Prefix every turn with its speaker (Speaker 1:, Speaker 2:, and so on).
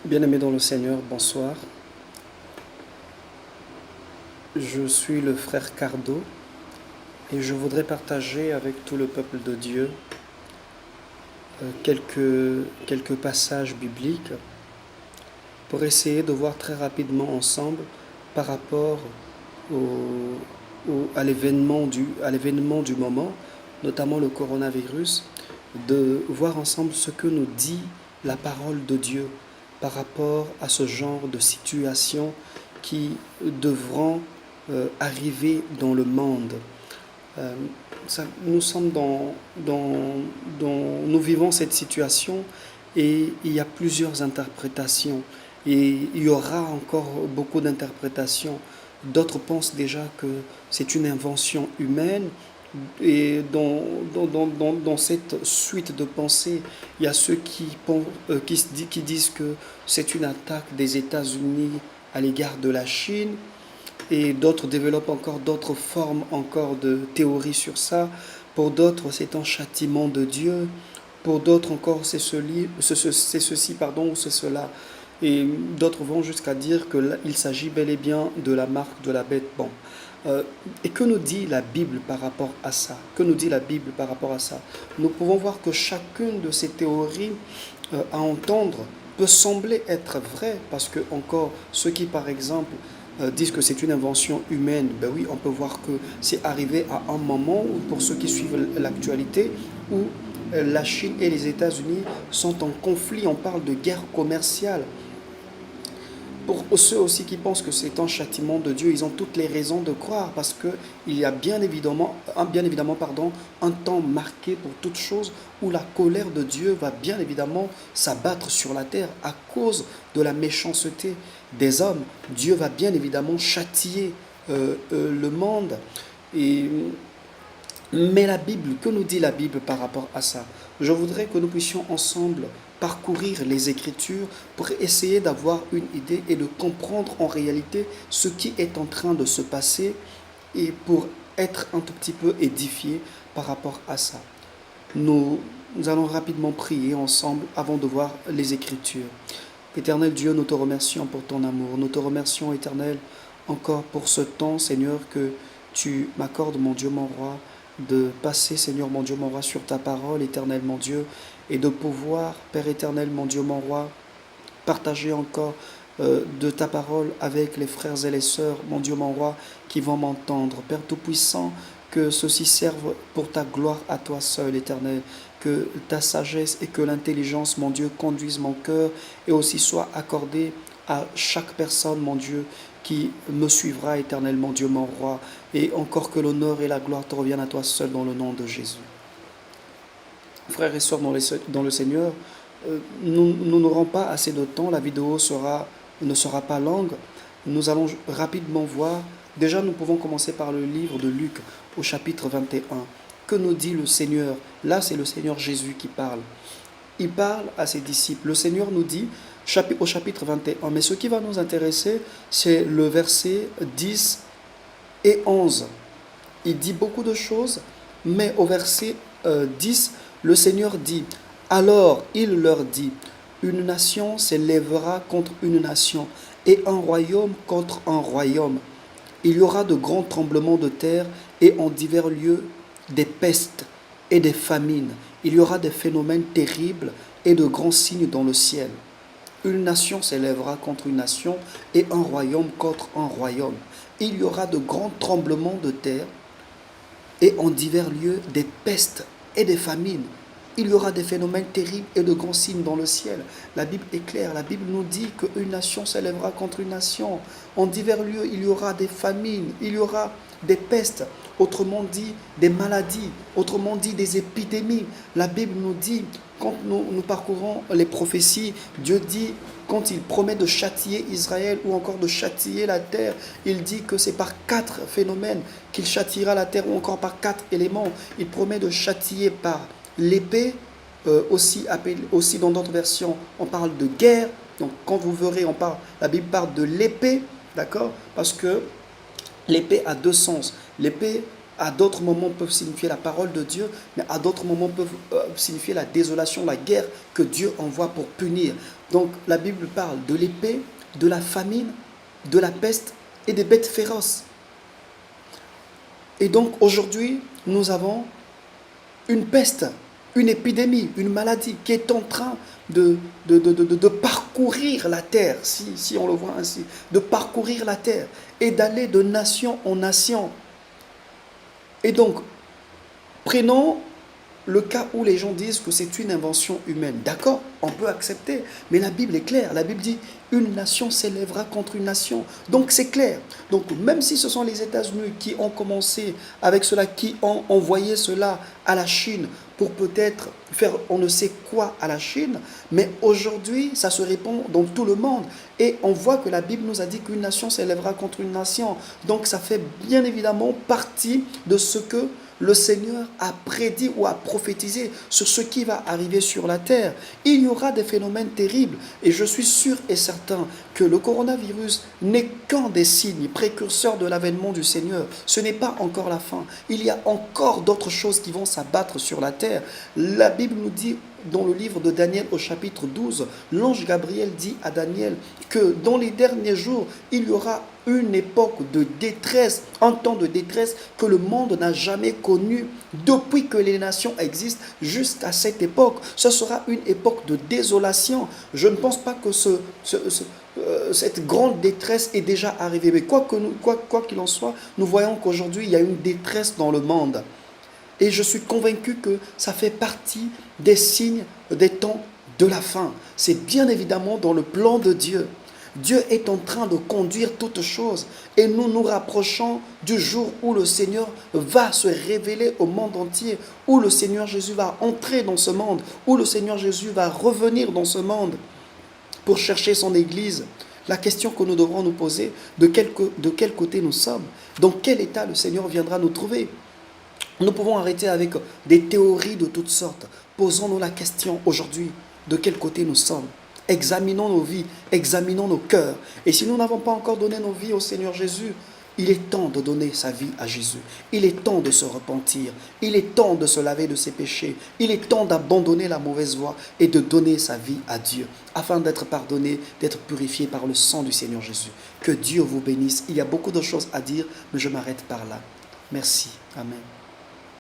Speaker 1: Bien-aimés dans le Seigneur, bonsoir. Je suis le frère Cardo et je voudrais partager avec tout le peuple de Dieu quelques passages bibliques pour essayer de voir très rapidement ensemble par rapport à l'événement du moment, notamment le coronavirus, de voir ensemble ce que nous dit la parole de Dieu par rapport à ce genre de situation qui devront arriver dans le monde. Euh, nous sommes nous vivons cette situation et il y a plusieurs interprétations et il y aura encore beaucoup d'interprétations. D'autres pensent déjà que c'est une invention humaine et dans cette suite de pensées, il y a ceux qui disent que c'est une attaque des États-Unis à l'égard de la Chine et d'autres développent encore d'autres formes encore de théories sur ça. Pour d'autres, c'est un châtiment de Dieu. Pour d'autres encore, c'est ceci, pardon, ou c'est cela. Et d'autres vont jusqu'à dire qu'il s'agit bel et bien de la marque de la bête. Bon. Et que nous dit la Bible par rapport à ça? Que nous dit la Bible par rapport à ça? Nous pouvons voir que chacune de ces théories à entendre peut sembler être vraie parce que encore ceux qui par exemple disent que c'est une invention humaine, ben oui, on peut voir que c'est arrivé à un moment où, pour ceux qui suivent l'actualité, où la Chine et les États-Unis sont en conflit, on parle de guerre commerciale. Pour ceux aussi qui pensent que c'est un châtiment de Dieu, ils ont toutes les raisons de croire parce qu'il y a bien évidemment un temps marqué pour toute chose où la colère de Dieu va bien évidemment s'abattre sur la terre à cause de la méchanceté des hommes. Dieu va bien évidemment châtier le monde. Et mais la Bible, que nous dit la Bible par rapport à ça? Je voudrais que nous puissions ensemble parcourir les Écritures pour essayer d'avoir une idée et de comprendre en réalité ce qui est en train de se passer et pour être un tout petit peu édifié par rapport à ça. Nous allons rapidement prier ensemble avant de voir les Écritures. Éternel Dieu, nous te remercions pour ton amour. Nous te remercions, Éternel, encore pour ce temps, Seigneur, que tu m'accordes, mon Dieu, mon roi, de passer, Seigneur, mon Dieu, mon roi, sur ta parole, Éternel, mon Dieu, et de pouvoir, Père éternel, mon Dieu, mon roi, partager encore de ta parole avec les frères et les sœurs, mon Dieu, mon roi, qui vont m'entendre. Père Tout-Puissant, que ceci serve pour ta gloire à toi seul, Éternel. Que ta sagesse et que l'intelligence, mon Dieu, conduisent mon cœur et aussi soit accordée à chaque personne, mon Dieu, qui me suivra, Éternel, mon Dieu, mon roi. Et encore que l'honneur et la gloire te reviennent à toi seul dans le nom de Jésus. Frères et sœurs dans le Seigneur, nous n'aurons pas assez de temps, la vidéo ne sera pas longue. Nous allons rapidement voir. Déjà, nous pouvons commencer par le livre de Luc au chapitre 21. Que nous dit le Seigneur? Là, c'est le Seigneur Jésus qui parle. Il parle à ses disciples. Le Seigneur nous dit au chapitre 21. Mais ce qui va nous intéresser, c'est le verset 10 et 11. Il dit beaucoup de choses, mais au verset 10, le Seigneur dit, alors il leur dit, une nation s'élèvera contre une nation et un royaume contre un royaume. Il y aura de grands tremblements de terre et en divers lieux des pestes et des famines. Il y aura des phénomènes terribles et de grands signes dans le ciel. Une nation s'élèvera contre une nation et un royaume contre un royaume. Il y aura de grands tremblements de terre et en divers lieux des pestes et des famines. Il y aura des phénomènes terribles et de grands signes dans le ciel. La Bible est claire. La Bible nous dit qu'une nation s'élèvera contre une nation. En divers lieux, il y aura des famines, il y aura des pestes, autrement dit des maladies, autrement dit des épidémies. La Bible nous dit, quand nous parcourons les prophéties, Dieu dit, quand il promet de châtier Israël ou encore de châtier la terre, il dit que c'est par 4 phénomènes qu'il châtiera la terre ou encore par 4 éléments. Il promet de châtier par l'épée, aussi dans d'autres versions, on parle de guerre. Donc quand vous verrez, la Bible parle de l'épée, d'accord? Parce que l'épée a deux sens. L'épée à d'autres moments peuvent signifier la parole de Dieu, mais à d'autres moments peuvent signifier la désolation, la guerre que Dieu envoie pour punir. Donc la Bible parle de l'épée, de la famine, de la peste et des bêtes féroces. Et donc aujourd'hui, nous avons une peste, une épidémie, une maladie qui est en train de parcourir la terre, si on le voit ainsi, de parcourir la terre et d'aller de nation en nation. Et donc, prenons le cas où les gens disent que c'est une invention humaine. D'accord, on peut accepter, mais la Bible est claire. La Bible dit, une nation s'élèvera contre une nation. Donc c'est clair. Donc même si ce sont les États-Unis qui ont commencé avec cela, qui ont envoyé cela à la Chine pour peut-être faire on ne sait quoi à la Chine, mais aujourd'hui ça se répand dans tout le monde. Et on voit que la Bible nous a dit qu'une nation s'élèvera contre une nation. Donc ça fait bien évidemment partie de ce que le Seigneur a prédit ou a prophétisé sur ce qui va arriver sur la terre. Il y aura des phénomènes terribles et je suis sûr et certain que le coronavirus n'est qu'un des signes précurseurs de l'avènement du Seigneur. Ce n'est pas encore la fin. Il y a encore d'autres choses qui vont s'abattre sur la terre. La Bible nous dit dans le livre de Daniel au chapitre 12, l'ange Gabriel dit à Daniel que dans les derniers jours, il y aura une époque de détresse, un temps de détresse que le monde n'a jamais connu depuis que les nations existent jusqu'à cette époque. Ce sera une époque de désolation. Je ne pense pas que cette grande détresse est déjà arrivée. Mais quoi qu'il en soit, nous voyons qu'aujourd'hui, il y a une détresse dans le monde. Et je suis convaincu que ça fait partie des signes des temps de la fin. C'est bien évidemment dans le plan de Dieu. Dieu est en train de conduire toutes choses et nous nous rapprochons du jour où le Seigneur va se révéler au monde entier, où le Seigneur Jésus va entrer dans ce monde, où le Seigneur Jésus va revenir dans ce monde pour chercher son Église. La question que nous devrons nous poser, de quel côté nous sommes, dans quel état le Seigneur viendra nous trouver. Nous pouvons arrêter avec des théories de toutes sortes. Posons-nous la question aujourd'hui, de quel côté nous sommes. Examinons nos vies, examinons nos cœurs. Et si nous n'avons pas encore donné nos vies au Seigneur Jésus, il est temps de donner sa vie à Jésus. Il est temps de se repentir. Il est temps de se laver de ses péchés. Il est temps d'abandonner la mauvaise voie et de donner sa vie à Dieu, afin d'être pardonné, d'être purifié par le sang du Seigneur Jésus. Que Dieu vous bénisse. Il y a beaucoup de choses à dire, mais je m'arrête par là. Merci. Amen.